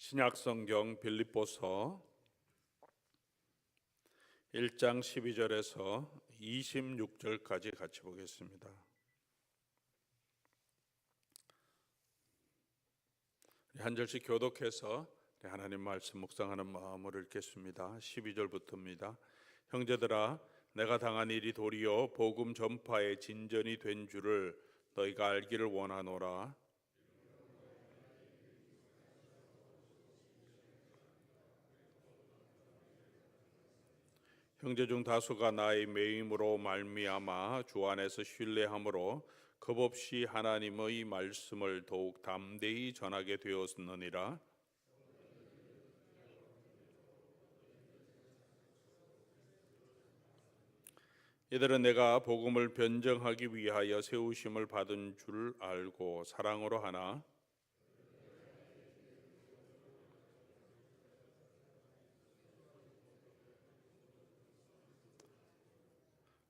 신약성경 빌립보서 1장 12절에서 26절까지 같이 보겠습니다. 한 절씩 교독해서 하나님 말씀 묵상하는 마음으로 읽겠습니다. 12절부터입니다. 형제들아, 내가 당한 일이 도리어 복음 전파의 진전이 된 줄을 너희가 알기를 원하노라. 형제 중 다수가 나의 매임으로 말미암아 주 안에서 신뢰함으로 겁없이 하나님의 말씀을 더욱 담대히 전하게 되었느니라. 이들은 내가 복음을 변정하기 위하여 세우심을 받은 줄 알고 사랑으로 하나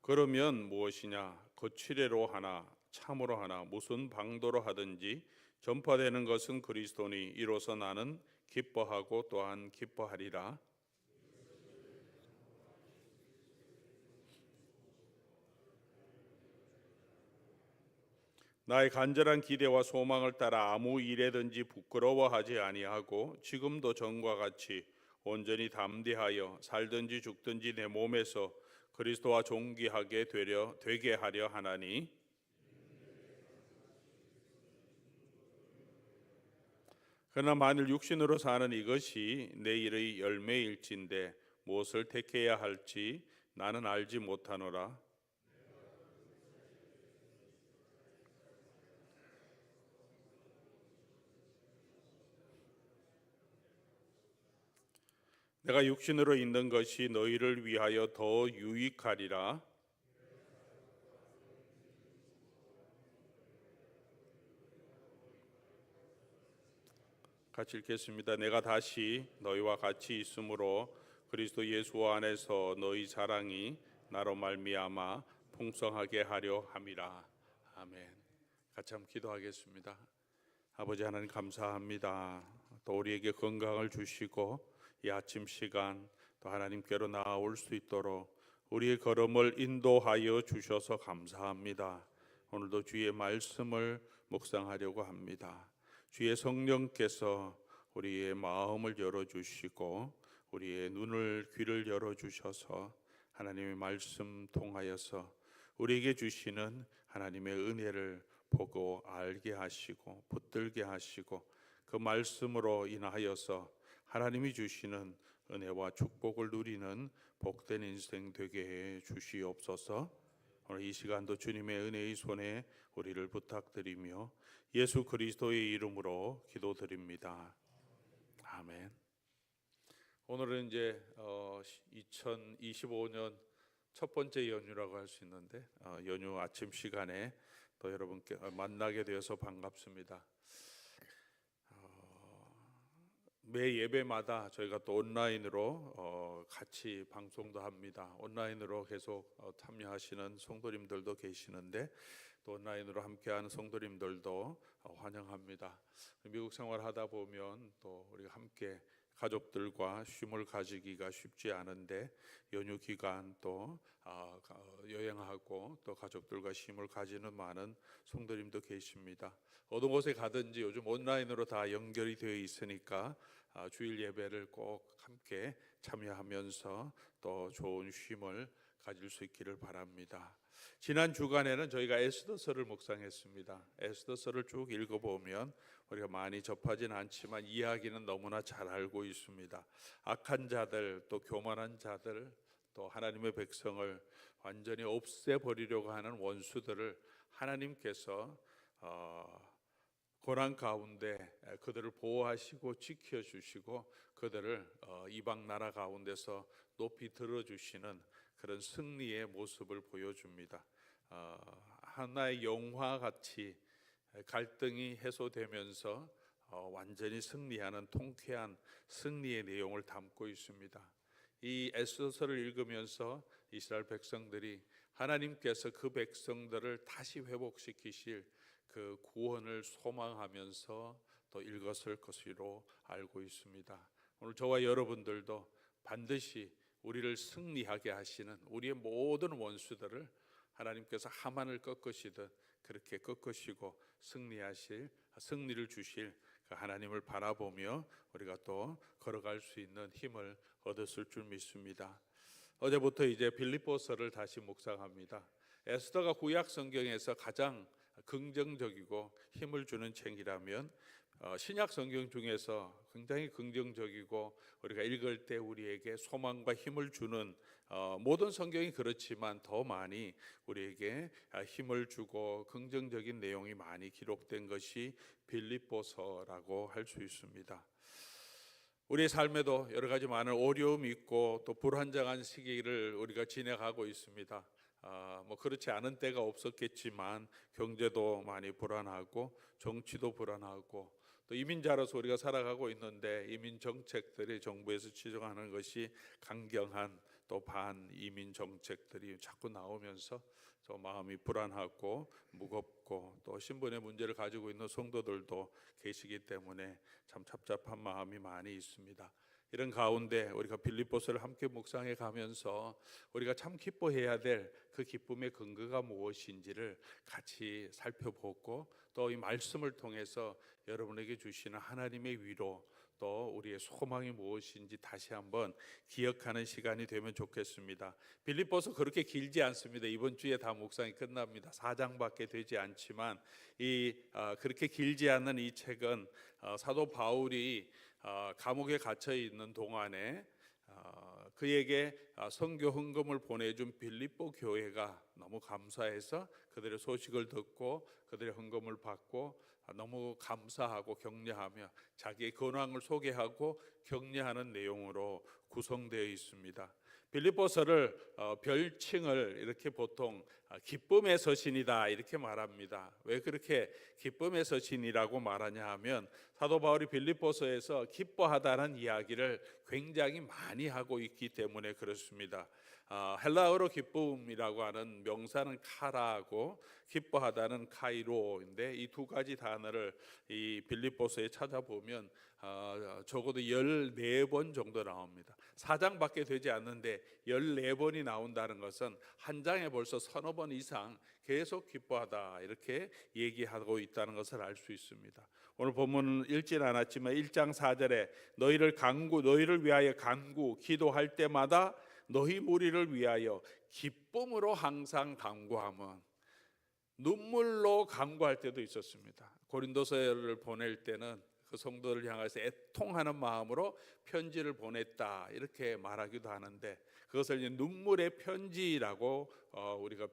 그러면 무엇이냐? 거칠애로 하나 참으로 하나 무슨 방도로 하든지 전파되는 것은 그리스도니 이로써 나는 기뻐하고 또한 기뻐하리라. 나의 간절한 기대와 소망을 따라 아무 일에든지 부끄러워하지 아니하고 지금도 전과 같이 온전히 담대하여 살든지 죽든지 내 몸에서 그리스도와 존귀하게 되게 하려 하나니 그러나 만일 육신으로 사는 이것이 내 일의 열매일진데 무엇을 택해야 할지 나는 알지 못하노라. 내가 육신으로 있는 것이 너희를 위하여 더 유익하리라. 같이 읽겠습니다. 내가 다시 너희와 같이 있으므로 그리스도 예수 안에서 너희 사랑이 나로 말미암아 풍성하게 하려 함이라. 아멘. 같이 한번 기도하겠습니다. 아버지 하나님 감사합니다. 또 우리에게 건강을 주시고 이 아침 시간 또 하나님께로 나아올 수 있도록 우리의 걸음을 인도하여 주셔서 감사합니다. 오늘도 주의 말씀을 묵상하려고 합니다. 주의 성령께서 우리의 마음을 열어주시고 우리의 눈을 귀를 열어주셔서 하나님의 말씀 통하여서 우리에게 주시는 하나님의 은혜를 보고 알게 하시고 붙들게 하시고 그 말씀으로 인하여서 하나님이 주시는 은혜와 축복을 누리는 복된 인생 되게 해 주시옵소서. 오늘 이 시간도 주님의 은혜의 손에 우리를 부탁드리며 예수 그리스도의 이름으로 기도드립니다. 아멘. 오늘은 이제 2025년 첫 번째 연휴라고 할 수 있는데 연휴 아침 시간에 또 여러분께 만나게 되어서 반갑습니다. 매 예배마다 저희가 또 온라인으로 같이 방송도 합니다. 온라인으로 계속 참여하시는 성도님들도 계시는데 또 온라인으로 함께하는 성도님들도 환영합니다. 미국 생활하다 보면 또 우리가 함께 가족들과 쉼을 가지기가 쉽지 않은데 연휴 기간 또 여행하고 또 가족들과 쉼을 가지는 많은 성도님도 계십니다. 어느 곳에 가든지 요즘 온라인으로 다 연결이 되어 있으니까 주일 예배를 꼭 함께 참여하면서 또 좋은 쉼을 가질 수 있기를 바랍니다. 지난 주간에는 저희가 에스더서를 묵상했습니다. 에스더서를 쭉 읽어보면 우리가 많이 접하진 않지만 이야기는 너무나 잘 알고 있습니다. 악한 자들 또 교만한 자들 또 하나님의 백성을 완전히 없애버리려고 하는 원수들을 하나님께서 고난 가운데 그들을 보호하시고 지켜주시고 그들을 이방 나라 가운데서 높이 들어주시는 그런 승리의 모습을 보여줍니다. 하나의 영화같이 갈등이 해소되면서 완전히 승리하는 통쾌한 승리의 내용을 담고 있습니다. 이 에스더서를 읽으면서 이스라엘 백성들이 하나님께서 그 백성들을 다시 회복시키실 그 구원을 소망하면서 또 읽었을 것으로 알고 있습니다. 오늘 저와 여러분들도 반드시 우리를 승리하게 하시는 우리의 모든 원수들을 하나님께서 하만을 꺾으시듯 그렇게 꺾으시고 승리를 주실 그 하나님을 바라보며 우리가 또 걸어갈 수 있는 힘을 얻었을 줄 믿습니다. 어제부터 이제 빌립보서를 다시 묵상합니다. 에스더가 구약 성경에서 가장 긍정적이고 힘을 주는 책이라면 신약 성경 중에서 굉장히 긍정적이고 우리가 읽을 때 우리에게 소망과 힘을 주는 모든 성경이 그렇지만 더 많이 우리에게 힘을 주고 긍정적인 내용이 많이 기록된 것이 빌립보서라고 할 수 있습니다. 우리의 삶에도 여러 가지 많은 어려움이 있고 또 불안정한 시기를 우리가 지내가고 있습니다. 뭐 그렇지 않은 때가 없었겠지만 경제도 많이 불안하고 정치도 불안하고 또 이민자로서 우리가 살아가고 있는데 이민 정책들이 정부에서 지정하는 것이 강경한 또 반이민 정책들이 자꾸 나오면서 저 마음이 불안하고 무겁고 또 신분의 문제를 가지고 있는 성도들도 계시기 때문에 참 답답한 마음이 많이 있습니다. 이런 가운데 우리가 빌립보서를 함께 묵상해 가면서 우리가 참 기뻐해야 될 그 기쁨의 근거가 무엇인지를 같이 살펴보고 또 이 말씀을 통해서 여러분에게 주시는 하나님의 위로 또 우리의 소망이 무엇인지 다시 한번 기억하는 시간이 되면 좋겠습니다. 빌립보서 그렇게 길지 않습니다. 이번 주에 다 묵상이 끝납니다. 4장밖에 되지 않지만 그렇게 길지 않은 이 책은 사도 바울이 감옥에 갇혀 있는 동안에 그에게 선교 헌금을 보내준 빌립보 교회가 너무 감사해서 그들의 소식을 듣고 그들의 헌금을 받고 너무 감사하고 격려하며 자기의 근황을 소개하고 격려하는 내용으로 구성되어 있습니다. 빌립보서를 별칭을 이렇게 보통 기쁨의 서신이다 이렇게 말합니다. 왜 그렇게 기쁨의 서신이라고 말하냐 하면 사도 바울이 빌립보서에서 기뻐하다는 이야기를 굉장히 많이 하고 있기 때문에 그렇습니다. 헬라어로 기쁨이라고 하는 명사는 카라고 기뻐하다는 카이로인데 이 두 가지 단어를 이 빌립보서에 찾아보면 적어도 14번 정도 나옵니다. 4장밖에 되지 않는데 14번이 나온다는 것은 한 장에 벌써 서너 번 이상 계속 기뻐하다 이렇게 얘기하고 있다는 것을 알 수 있습니다. 오늘 본문은 읽진 않았지만 1장 4절에 너희를 위하여 간구 기도할 때마다 너희 무리를 위하여 기쁨으로 항상 간구함은 눈물로 간구할 때도 있었습니다. 고린도서를 보낼 때는 그 성도를 향해서 애통하는 마음으로 편지를 보냈다 이렇게 말하기도 하는데 그것을 이제 눈물의 편지라고 우리가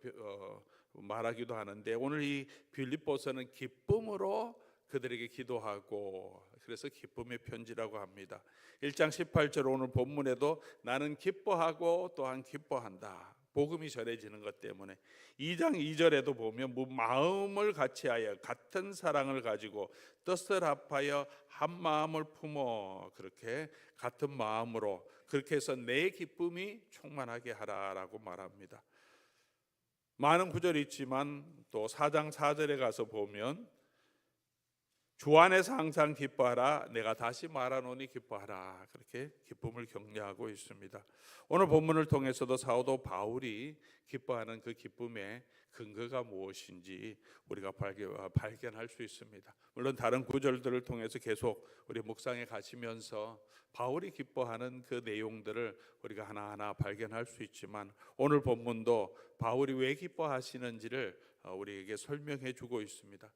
말하기도 하는데 오늘 이 빌립보서는 기쁨으로 그들에게 기도하고 그래서 기쁨의 편지라고 합니다. 1장 18절 오늘 본문에도 나는 기뻐하고 또한 기뻐한다. 복음이 전해지는 것 때문에 2장 2절에도 보면 마음을 같이하여 같은 사랑을 가지고 뜻을 합하여 한 마음을 품어 그렇게 같은 마음으로 그렇게 해서 내 기쁨이 충만하게 하라라고 말합니다. 많은 구절이 있지만 또 4장 4절에 가서 보면 주 안에서 항상 기뻐하라 내가 다시 말하노니 기뻐하라 그렇게 기쁨을 격려하고 있습니다. 오늘 본문을 통해서도 사도 바울이 기뻐하는 그 기쁨의 근거가 무엇인지 우리가 발견할 수 있습니다. 물론 다른 구절들을 통해서 계속 우리 묵상에 가시면서 바울이 기뻐하는 그 내용들을 우리가 하나하나 발견할 수 있지만 오늘 본문도 바울이 왜 기뻐하시는지를 우리에게 설명해 주고 있습니다.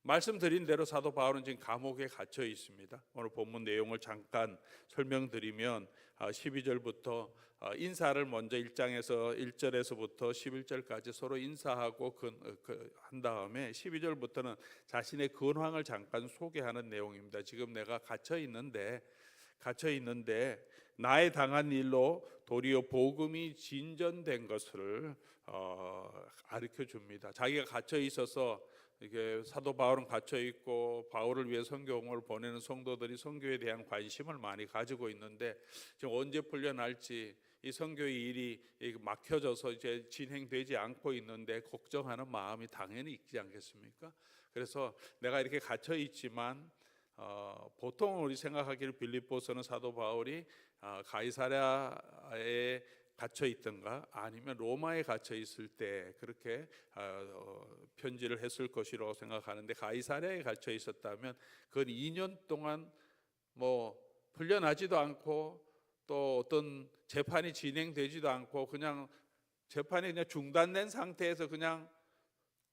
말씀드린 대로 사도 바울은 지금 감옥에 갇혀 있습니다. 오늘 본문 내용을 잠깐 설명드리면 12절부터 인사를 먼저 1장에서 1절에서부터 11절까지 서로 인사하고 한 다음에 12절부터는 자신의 근황을 잠깐 소개하는 내용입니다. 지금 내가 갇혀 있는데 나의 당한 일로 도리어 복음이 진전된 것을 가르쳐 줍니다. 자기가 갇혀 있어서 이게 사도 바울은 갇혀 있고 바울을 위해 선교를 보내는 성도들이 선교에 대한 관심을 많이 가지고 있는데 지금 언제 풀려날지 이 선교의 일이 막혀져서 이제 진행되지 않고 있는데 걱정하는 마음이 당연히 있지 않겠습니까? 그래서 내가 이렇게 갇혀 있지만 보통 우리 생각하기를 빌립보서는 사도 바울이 가이사랴에 갇혀 있던가 아니면 로마에 갇혀 있을 때 그렇게 편지를 했을 것이라고 생각하는데, 가이사랴에 갇혀 있었다면 그 2년 동안 뭐 풀려나지도 않고 또 어떤 재판이 진행되지도 않고 그냥 재판이 그냥 중단된 상태에서 그냥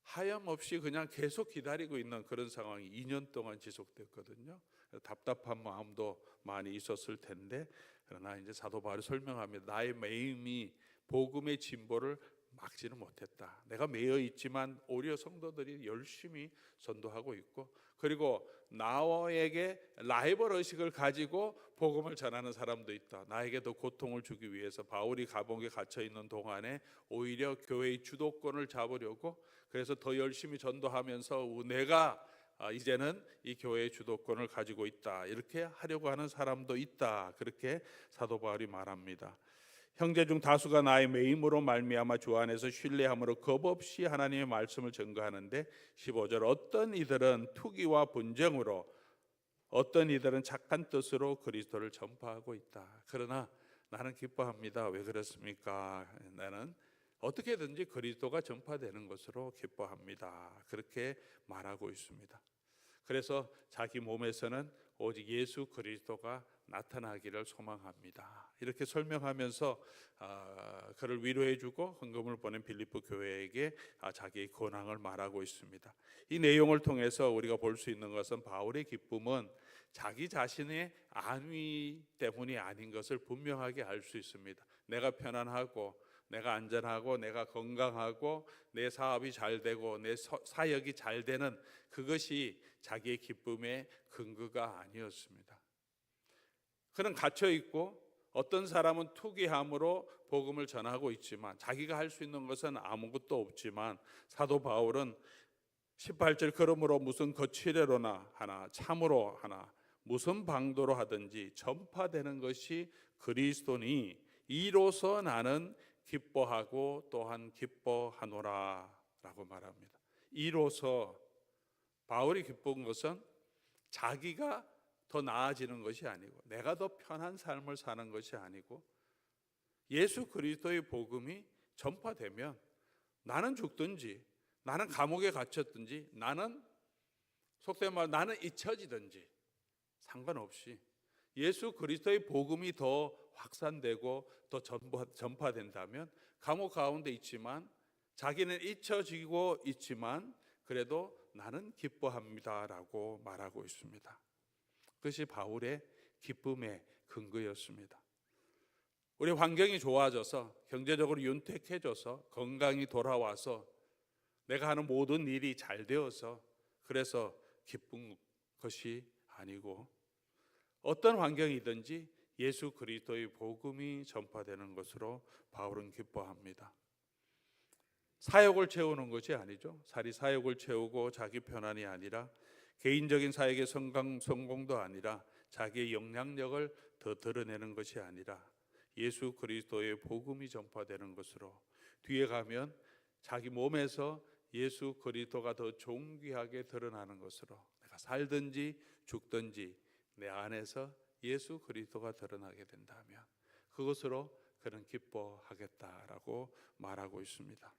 하염없이 그냥 계속 기다리고 있는 그런 상황이 2년 동안 지속됐거든요. 답답한 마음도 많이 있었을 텐데, 그러나 이제 사도 바울이 설명합니다. 나의 매임이 복음의 진보를 막지는 못했다. 내가 매여 있지만 오히려 성도들이 열심히 전도하고 있고, 그리고 나에게 라이벌 의식을 가지고 복음을 전하는 사람도 있다. 나에게도 고통을 주기 위해서 바울이 감옥에 갇혀 있는 동안에 오히려 교회의 주도권을 잡으려고, 그래서 더 열심히 전도하면서 내가 이제는 이 교회의 주도권을 가지고 있다, 이렇게 하려고 하는 사람도 있다. 그렇게 사도 바울이 말합니다. 형제 중 다수가 나의 매임으로 말미암아 주 안에서 신뢰함으로 겁없이 하나님의 말씀을 증거하는데, 15절, 어떤 이들은 투기와 분쟁으로, 어떤 이들은 착한 뜻으로 그리스도를 전파하고 있다. 그러나 나는 기뻐합니다. 왜 그렇습니까? 나는 어떻게든지 그리스도가 전파되는 것으로 기뻐합니다. 그렇게 말하고 있습니다. 그래서 자기 몸에서는 오직 예수 그리스도가 나타나기를 소망합니다. 이렇게 설명하면서 그를 위로해주고 헌금을 보낸 빌립보 교회에게 자기의 근황을 말하고 있습니다. 이 내용을 통해서 우리가 볼 수 있는 것은 바울의 기쁨은 자기 자신의 안위 때문이 아닌 것을 분명하게 알 수 있습니다. 내가 편안하고 내가 안전하고 내가 건강하고 내 사업이 잘 되고 내 사역이 잘 되는 그것이 자기의 기쁨의 근거가 아니었습니다. 그는 갇혀 있고 어떤 사람은 투기함으로 복음을 전하고 있지만 자기가 할 수 있는 것은 아무것도 없지만, 사도 바울은 18절, 그러므로 무슨 거칠애로나 하나 참으로 하나 무슨 방도로 하든지 전파되는 것이 그리스도니 이로써 나는 기뻐하고 또한 기뻐하노라 라고 말합니다. 이로써 바울이 기쁜 것은 자기가 더 나아지는 것이 아니고 내가 더 편한 삶을 사는 것이 아니고, 예수 그리스도의 복음이 전파되면 나는 죽든지 나는 감옥에 갇혔든지 나는 속된 말 나는 잊혀지든지 상관없이 예수 그리스도의 복음이 더 확산되고 더 전파된다면, 감옥 가운데 있지만 자기는 잊혀지고 있지만 그래도 나는 기뻐합니다라고 말하고 있습니다. 그것이 바울의 기쁨의 근거였습니다. 우리 환경이 좋아져서 경제적으로 윤택해져서 건강이 돌아와서 내가 하는 모든 일이 잘 되어서 그래서 기쁜 것이 아니고, 어떤 환경이든지 예수 그리스도의 복음이 전파되는 것으로 바울은 기뻐합니다. 사역을 채우는 것이 아니죠. 사역을 채우고 자기 편안이 아니라, 개인적인 사역의 성공도 아니라, 자기의 영향력을 더 드러내는 것이 아니라 예수 그리스도의 복음이 전파되는 것으로, 뒤에 가면 자기 몸에서 예수 그리스도가 더 존귀하게 드러나는 것으로, 내가 살든지 죽든지 내 안에서 예수 그리스도가 드러나게 된다면 그것으로 그는 기뻐하겠다라고 말하고 있습니다.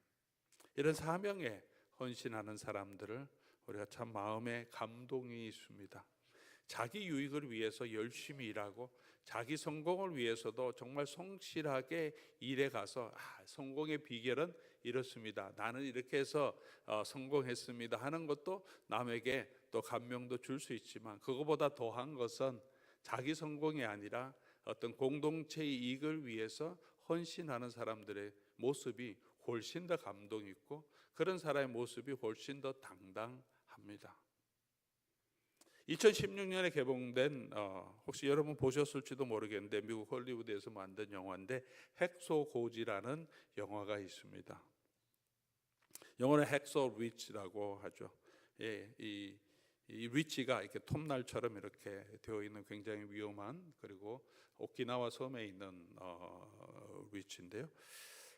이런 사명에 헌신하는 사람들을 우리가 참 마음에 감동이 있습니다. 자기 유익을 위해서 열심히 일하고 자기 성공을 위해서도 정말 성실하게 일해 가서 성공의 비결은 이렇습니다, 나는 이렇게 해서 성공했습니다 하는 것도 남에게 또 감명도 줄 수 있지만, 그거보다 더한 것은 자기 성공이 아니라 어떤 공동체의 이익을 위해서 헌신하는 사람들의 모습이 훨씬 더 감동 있고, 그런 사람의 모습이 훨씬 더 당당합니다. 2016년에 개봉된 혹시 여러분 보셨을지도 모르겠는데 미국 헐리우드에서 만든 영화인데 핵소 고지라는 영화가 있습니다. 영어로 핵소 리치라고 하죠. 이 리치가 이렇게 톱날처럼 이렇게 되어 있는 굉장히 위험한, 그리고 오키나와 섬에 있는 리치인데요.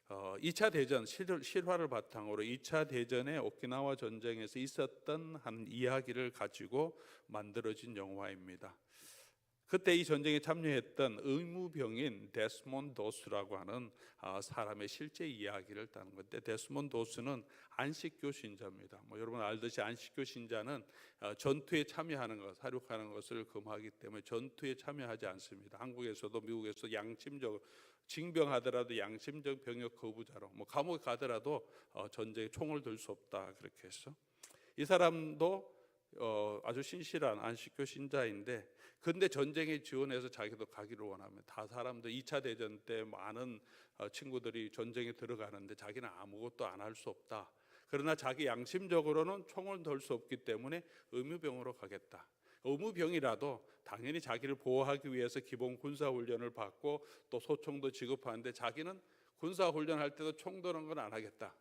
2차 대전 실화를 바탕으로 2차 대전의 오키나와 전쟁에서 있었던 한 이야기를 가지고 만들어진 영화입니다. 그때 이 전쟁에 참여했던 의무병인 데스몬드 도스라고 하는 사람의 실제 이야기를 따는 건데, 데스몬드 도스는 안식교 신자입니다. 여러분 알듯이 안식교 신자는 전투에 참여하는 것, 사륙하는 것을 금하기 때문에 전투에 참여하지 않습니다. 한국에서도 미국에서 양심적으로 징병하더라도 양심적 병역 거부자로, 감옥에 가더라도 전쟁에 총을 들 수 없다 그렇게 해서, 이 사람도 아주 신실한 안식교 신자인데, 근데 전쟁에 지원해서 자기도 가기를 원합니다. 다 사람들 2차 대전 때 많은 친구들이 전쟁에 들어가는데 자기는 아무것도 안 할 수 없다. 그러나 자기 양심적으로는 총을 들 수 없기 때문에 의무병으로 가겠다. 의무병이라도 당연히 자기를 보호하기 위해서 기본 군사훈련을 받고 또 소총도 지급하는데, 자기는 군사훈련할 때도 총 드는 건 안 하겠다.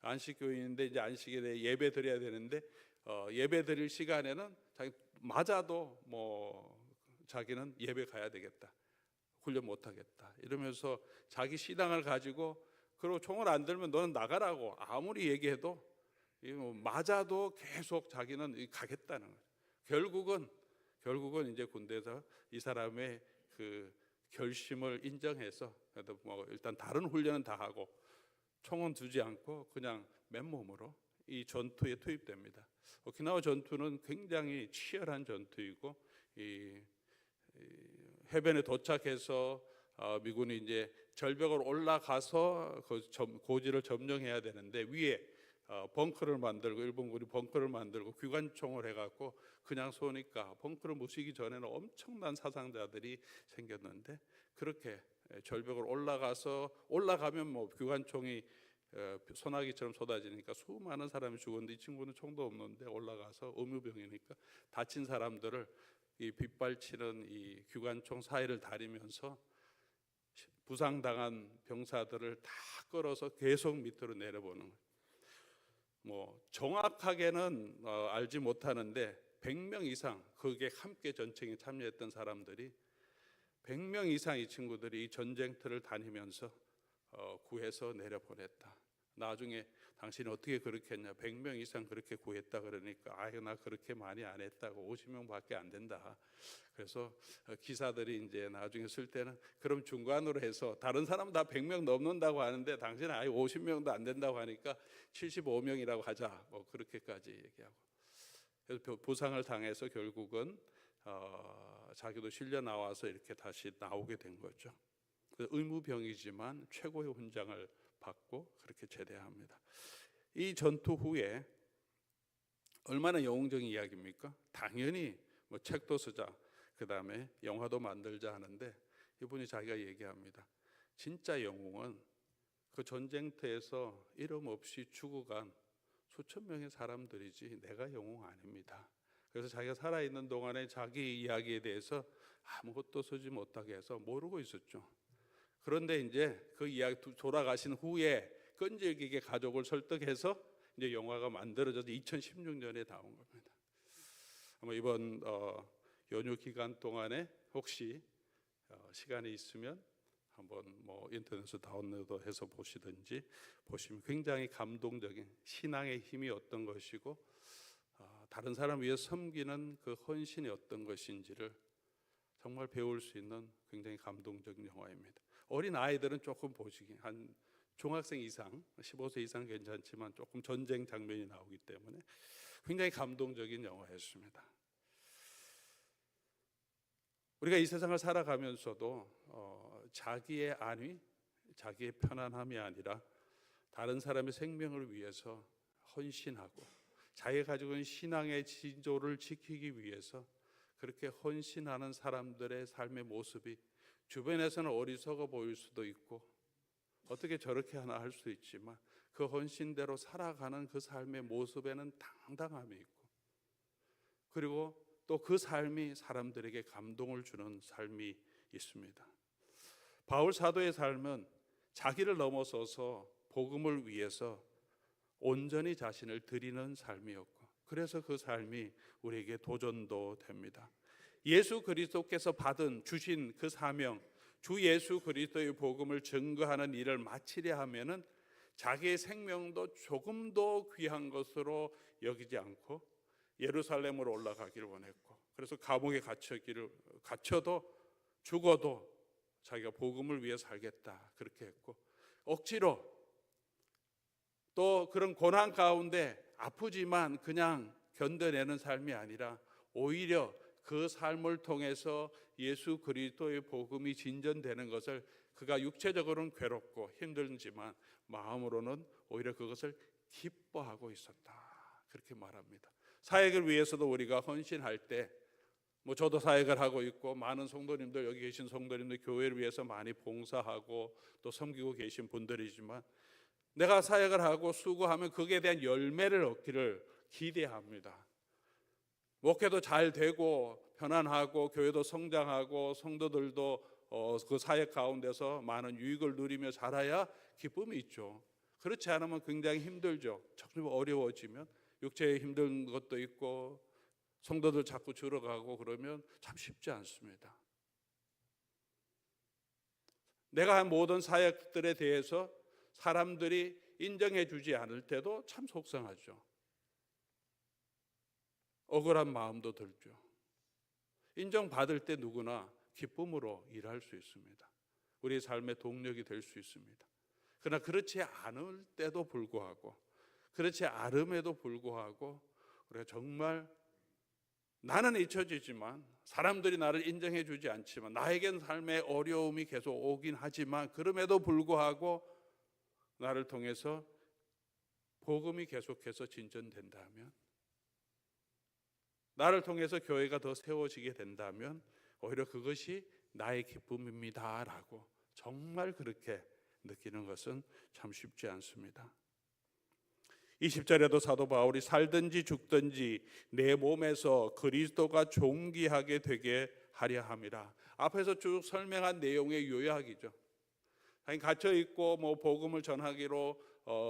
안식교인인데 이제 안식에 대해 예배 드려야 되는데 예배 드릴 시간에는 자기 맞아도 자기는 예배 가야 되겠다. 훈련 못 하겠다. 이러면서 자기 신앙을 가지고, 그리고 총을 안 들면 너는 나가라고 아무리 얘기해도 맞아도 계속 자기는 가겠다는 거예요. 결국은 이제 군대에서 이 사람의 그 결심을 인정해서 일단 다른 훈련은 다 하고 총은 두지 않고 그냥 맨몸으로 이 전투에 투입됩니다. 오키나와 전투는 굉장히 치열한 전투이고, 이 해변에 도착해서 미군이 이제 절벽을 올라가서 그 고지를 점령해야 되는데, 위에 벙커를 만들고, 일본군이 벙커를 만들고 기관총을 해갖고 그냥 쏘니까 벙커를 부수기 전에는 엄청난 사상자들이 생겼는데, 그렇게 절벽을 올라가면 기관총이 소나기처럼 쏟아지니까 수많은 사람이 죽었는데, 이 친구는 총도 없는데 올라가서 의무병이니까 다친 사람들을 이 빗발치는 이 기관총 사이를 다리면서 부상당한 병사들을 다 끌어서 계속 밑으로 내려보는 거예요. 정확하게는 알지 못하는데 100명 이상, 그게 함께 전쟁에 참여했던 사람들이 100명 이상 이 친구들이 이 전쟁터를 다니면서 구해서 내려보냈다. 나중에 당신이 어떻게 그렇게 했냐, 100명 이상 그렇게 구했다 그러니까, 아유 나 그렇게 많이 안 했다고, 50명밖에 안 된다. 그래서 기사들이 이제 나중에 쓸 때는, 그럼 중간으로 해서 다른 사람 다 100명 넘는다고 하는데 당신은 아예 50명도 안 된다고 하니까 75명이라고 하자, 그렇게까지 얘기하고, 그래서 부상을 당해서 결국은 자기도 실려 나와서 이렇게 다시 나오게 된 거죠. 의무병이지만 최고의 훈장을 받고 그렇게 제대합니다. 이 전투 후에 얼마나 영웅적인 이야기입니까? 당연히 책도 쓰자, 그 다음에 영화도 만들자 하는데, 이분이 자기가 얘기합니다. 진짜 영웅은 그 전쟁터에서 이름 없이 죽어간 수천 명의 사람들이지 내가 영웅 아닙니다. 그래서 자기가 살아있는 동안에 자기 이야기에 대해서 아무것도 쓰지 못하게 해서 모르고 있었죠. 그런데 이제 그 이야기 돌아가신 후에 끈질기게 가족을 설득해서 이제 영화가 만들어져서 2016년에 나온 겁니다. 아마 이번 연휴 기간 동안에 혹시 시간이 있으면 한번 인터넷에서 다운로드해서 보시든지 보시면 굉장히 감동적인 신앙의 힘이 어떤 것이고 다른 사람 위해 섬기는 그 헌신이 어떤 것인지를 정말 배울 수 있는 굉장히 감동적인 영화입니다. 어린 아이들은 조금 보시기, 한 중학생 이상, 15세 이상 괜찮지만 조금 전쟁 장면이 나오기 때문에 굉장히 감동적인 영화였습니다. 우리가 이 세상을 살아가면서도 자기의 안위, 자기의 편안함이 아니라 다른 사람의 생명을 위해서 헌신하고 자기가 가지고 있는 신앙의 지조를 지키기 위해서 그렇게 헌신하는 사람들의 삶의 모습이 주변에서는 어리석어 보일 수도 있고 어떻게 저렇게 하나 할 수 있지만, 그 헌신대로 살아가는 그 삶의 모습에는 당당함이 있고, 그리고 또 그 삶이 사람들에게 감동을 주는 삶이 있습니다. 바울 사도의 삶은 자기를 넘어서서 복음을 위해서 온전히 자신을 드리는 삶이었고, 그래서 그 삶이 우리에게 도전도 됩니다. 예수 그리스도께서 주신 그 사명, 주 예수 그리스도의 복음을 증거하는 일을 마치려 하면은 자기의 생명도 조금도 귀한 것으로 여기지 않고 예루살렘으로 올라가기를 원했고, 그래서 감옥에 갇혀도 죽어도 자기가 복음을 위해 살겠다 그렇게 했고, 억지로 또 그런 고난 가운데 아프지만 그냥 견뎌내는 삶이 아니라 오히려 그 삶을 통해서 예수 그리스도의 복음이 진전되는 것을, 그가 육체적으로는 괴롭고 힘들지만 마음으로는 오히려 그것을 기뻐하고 있었다 그렇게 말합니다. 사역을 위해서도 우리가 헌신할 때, 저도 사역을 하고 있고 많은 성도님들, 여기 계신 성도님들 교회를 위해서 많이 봉사하고 또 섬기고 계신 분들이지만, 내가 사역을 하고 수고하면 거기에 대한 열매를 얻기를 기대합니다. 목회도 잘 되고 편안하고 교회도 성장하고 성도들도 그 사역 가운데서 많은 유익을 누리며 살아야 기쁨이 있죠. 그렇지 않으면 굉장히 힘들죠. 조금 어려워지면 육체에 힘든 것도 있고 성도들 자꾸 줄어가고 그러면 참 쉽지 않습니다. 내가 한 모든 사역들에 대해서 사람들이 인정해 주지 않을 때도 참 속상하죠. 억울한 마음도 들죠. 인정받을 때 누구나 기쁨으로 일할 수 있습니다. 우리의 삶의 동력이 될 수 있습니다. 그러나 그렇지 않을 때도 불구하고, 그렇지 않음에도 불구하고 우리가 정말 나는 잊혀지지만, 사람들이 나를 인정해 주지 않지만, 나에겐 삶의 어려움이 계속 오긴 하지만 그럼에도 불구하고 나를 통해서 복음이 계속해서 진전된다면, 나를 통해서 교회가 더 세워지게 된다면 오히려 그것이 나의 기쁨입니다라고 정말 그렇게 느끼는 것은 참 쉽지 않습니다. 20절에도 사도 바울이 살든지 죽든지 내 몸에서 그리스도가 존귀하게 되게 하려 함이라. 앞에서 쭉 설명한 내용의 요약이죠. 갇혀 있고 복음을 전하기로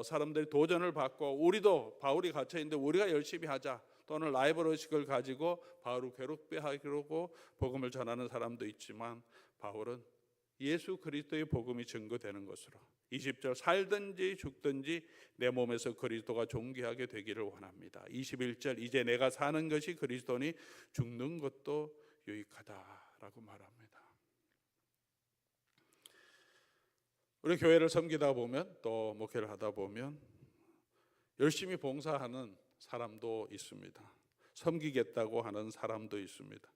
사람들이 도전을 받고, 우리도 바울이 갇혀 있는데 우리가 열심히 하자, 또는 라이벌 의식을 가지고 바울을 괴롭게 하려고 복음을 전하는 사람도 있지만, 바울은 예수 그리스도의 복음이 증거되는 것으로 20절 살든지 죽든지 내 몸에서 그리스도가 존귀하게 되기를 원합니다. 21절 이제 내가 사는 것이 그리스도니 죽는 것도 유익하다라고 말합니다. 우리 교회를 섬기다 보면, 또 목회를 하다 보면 열심히 봉사하는 사람도 있습니다. 섬기겠다고 하는 사람도 있습니다.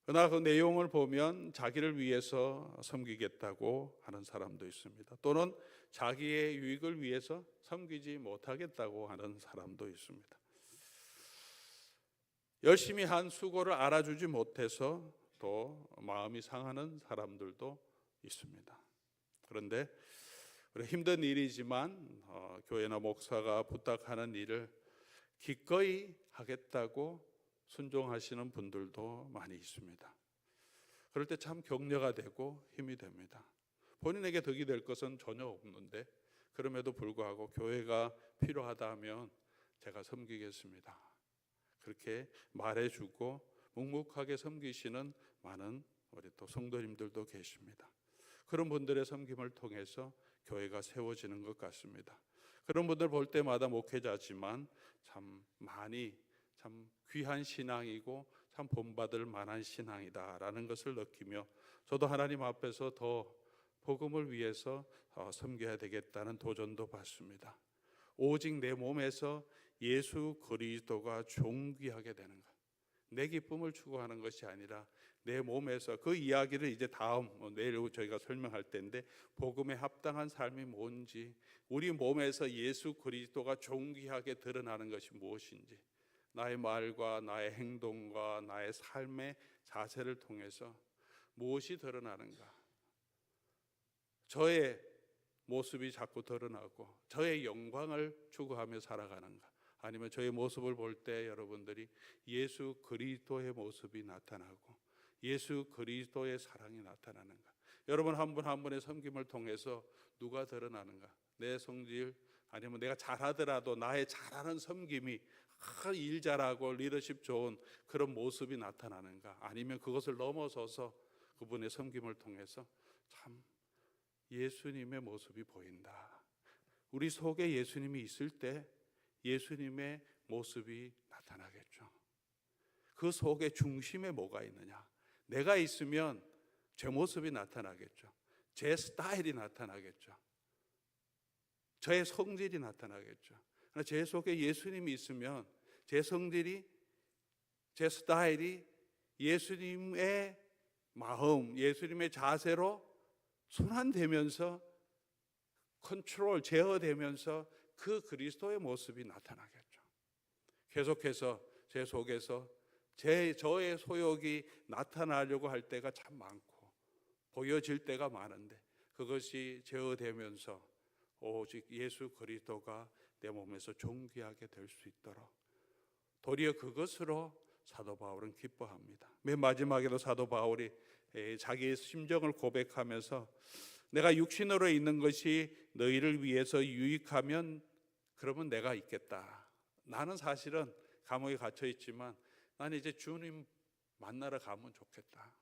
그러나 그 내용을 보면 자기를 위해서 섬기겠다고 하는 사람도 있습니다. 또는 자기의 유익을 위해서 섬기지 못하겠다고 하는 사람도 있습니다. 열심히 한 수고를 알아주지 못해서 또 마음이 상하는 사람들도 있습니다. 그런데 힘든 일이지만 교회나 목사가 부탁하는 일을 기꺼이 하겠다고 순종하시는 분들도 많이 있습니다. 그럴 때 참 격려가 되고 힘이 됩니다. 본인에게 덕이 될 것은 전혀 없는데 그럼에도 불구하고 교회가 필요하다면 제가 섬기겠습니다, 그렇게 말해주고 묵묵하게 섬기시는 많은 우리 또 성도님들도 계십니다. 그런 분들의 섬김을 통해서 교회가 세워지는 것 같습니다. 그런 분들 볼 때마다 목회자지만 참 귀한 신앙이고 참 본받을 만한 신앙이다라는 것을 느끼며, 저도 하나님 앞에서 더 복음을 위해서 섬겨야 되겠다는 도전도 받습니다. 오직 내 몸에서 예수 그리스도가 존귀하게 되는 것, 내 기쁨을 추구하는 것이 아니라 내 몸에서, 그 이야기를 이제 내일 저희가 설명할 텐데, 복음에 합당한 삶이 뭔지, 우리 몸에서 예수 그리스도가 존귀하게 드러나는 것이 무엇인지, 나의 말과 나의 행동과 나의 삶의 자세를 통해서 무엇이 드러나는가, 저의 모습이 자꾸 드러나고 저의 영광을 추구하며 살아가는가, 아니면 저의 모습을 볼 때 여러분들이 예수 그리스도의 모습이 나타나고 예수 그리스도의 사랑이 나타나는가, 여러분 한 분 한 분의 섬김을 통해서 누가 드러나는가, 내 성질, 아니면 내가 잘하더라도 나의 잘하는 섬김이 일 잘하고 리더십 좋은 그런 모습이 나타나는가, 아니면 그것을 넘어서서 그분의 섬김을 통해서 참 예수님의 모습이 보인다. 우리 속에 예수님이 있을 때 예수님의 모습이 나타나겠죠. 그 속에 중심에 뭐가 있느냐? 내가 있으면 제 모습이 나타나겠죠. 제 스타일이 나타나겠죠. 저의 성질이 나타나겠죠. 그러나 제 속에 예수님이 있으면 제 성질이, 제 스타일이 예수님의 마음, 예수님의 자세로 순환되면서 컨트롤, 제어되면서 그 그리스도의 모습이 나타나겠죠. 계속해서 제 속에서 저의 소욕이 나타나려고 할 때가 참 많고 보여질 때가 많은데 그것이 제어되면서 오직 예수 그리스도가 내 몸에서 존귀하게 될 수 있도록 도리어 그것으로 사도 바울은 기뻐합니다. 맨 마지막에도 사도 바울이 자기의 심정을 고백하면서 내가 육신으로 있는 것이 너희를 위해서 유익하면 그러면 내가 있겠다. 나는 사실은 감옥에 갇혀 있지만 나는 이제 주님 만나러 가면 좋겠다.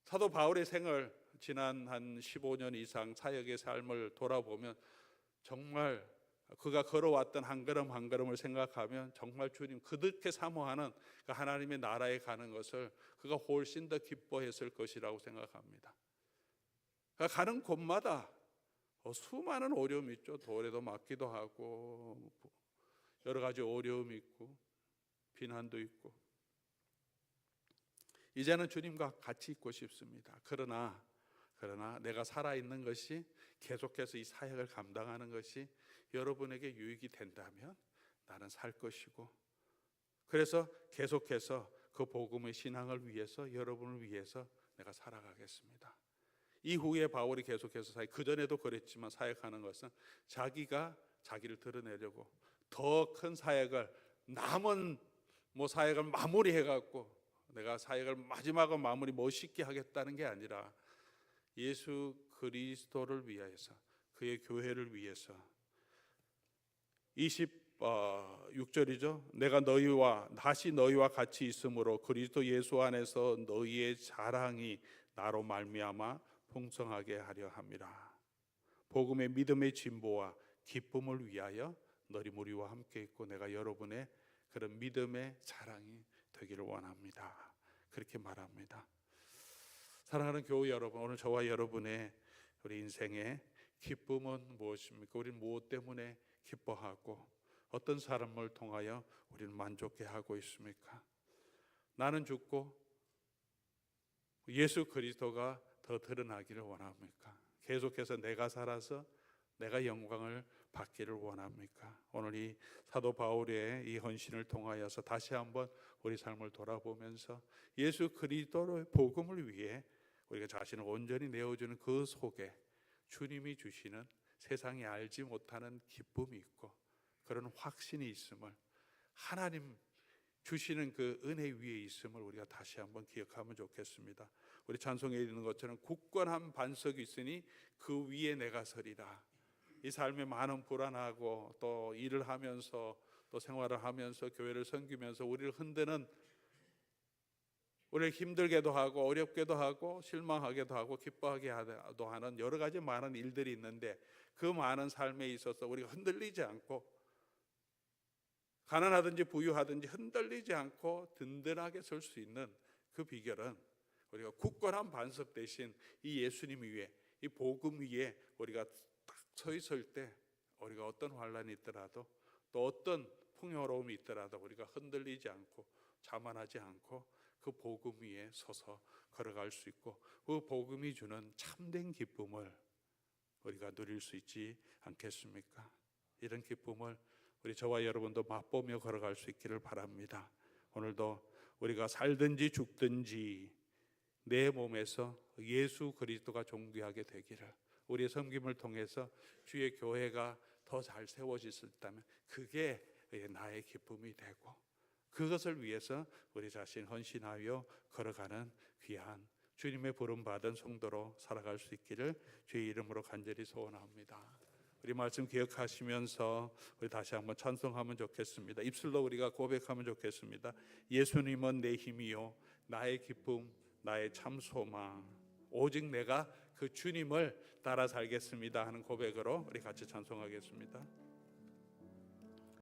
사도 바울의 생을 지난 한 15년 이상 사역의 삶을 돌아보면 정말 그가 걸어왔던 한 걸음 한 걸음을 생각하면 정말 주님 그렇게 사모하는 그 하나님의 나라에 가는 것을 그가 훨씬 더 기뻐했을 것이라고 생각합니다. 그가 가는 곳마다 수많은 어려움이 있죠. 돌에도 맞기도 하고 여러 가지 어려움이 있고 비난도 있고 이제는 주님과 같이 있고 싶습니다. 그러나 내가 살아있는 것이 계속해서 이 사역을 감당하는 것이 여러분에게 유익이 된다면 나는 살 것이고 그래서 계속해서 그 복음의 신앙을 위해서 여러분을 위해서 내가 살아가겠습니다. 이후에 바울이 계속해서 그전에도 그랬지만 사역하는 것은 자기가 자기를 드러내려고 더 큰 사역을 남은 사역을 마무리해갖고 내가 사역을 마지막으로 마무리 멋있게 하겠다는 게 아니라 예수 그리스도를 위해서 그의 교회를 위해서 26절이죠. 내가 다시 너희와 같이 있으므로 그리스도 예수 안에서 너희의 자랑이 나로 말미암아 풍성하게 하려 함이라. 복음의 믿음의 진보와 기쁨을 위하여 너희 무리와 함께 있고 내가 여러분의 그런 믿음의 자랑이 되기를 원합니다. 그렇게 말합니다. 사랑하는 교회 여러분, 오늘 저와 여러분의 우리 인생의 기쁨은 무엇입니까? 우리는 무엇 때문에 기뻐하고 어떤 사람을 통하여 우리는 만족해 하고 있습니까? 나는 죽고 예수 그리스도가 더 드러나기를 원합니까? 계속해서 내가 살아서 내가 영광을 받기를 원합니까? 오늘 이 사도 바울의 이 헌신을 통하여서 다시 한번 우리 삶을 돌아보면서 예수 그리스도의 복음을 위해 우리가 자신을 온전히 내어주는 그 속에 주님이 주시는 세상이 알지 못하는 기쁨이 있고 그런 확신이 있음을 하나님 주시는 그 은혜 위에 있음을 우리가 다시 한번 기억하면 좋겠습니다. 우리 찬송에 있는 것처럼 굳건한 반석이 있으니 그 위에 내가 서리라. 이 삶에 많은 불안하고 또 일을 하면서 또 생활을 하면서 교회를 섬기면서 우리를 흔드는 우리를 힘들게도 하고 어렵게도 하고 실망하게도 하고 기뻐하게도 하는 여러 가지 많은 일들이 있는데 그 많은 삶에 있어서 우리가 흔들리지 않고 가난하든지 부유하든지 흔들리지 않고 든든하게 설 수 있는 그 비결은 우리가 굳건한 반석 대신 이 예수님 위에 이 복음 위에 우리가 딱 서 있을 때 우리가 어떤 환란이 있더라도 또 어떤 풍요로움이 있더라도 우리가 흔들리지 않고 자만하지 않고 그 복음 위에 서서 걸어갈 수 있고 그 복음이 주는 참된 기쁨을 우리가 누릴 수 있지 않겠습니까? 이런 기쁨을 우리 저와 여러분도 맛보며 걸어갈 수 있기를 바랍니다. 오늘도 우리가 살든지 죽든지 내 몸에서 예수 그리스도가 존귀하게 되기를 우리의 섬김을 통해서 주의 교회가 더 잘 세워졌다면 그게 나의 기쁨이 되고 그것을 위해서 우리 자신 헌신하여 걸어가는 귀한 주님의 부름받은 성도로 살아갈 수 있기를 주의 이름으로 간절히 소원합니다. 우리 말씀 기억하시면서 우리 다시 한번 찬송하면 좋겠습니다. 입술로 우리가 고백하면 좋겠습니다. 예수님은 내 힘이요 나의 기쁨 나의 참 소망, 오직 내가 그 주님을 따라 살겠습니다 하는 고백으로 우리 같이 찬송하겠습니다.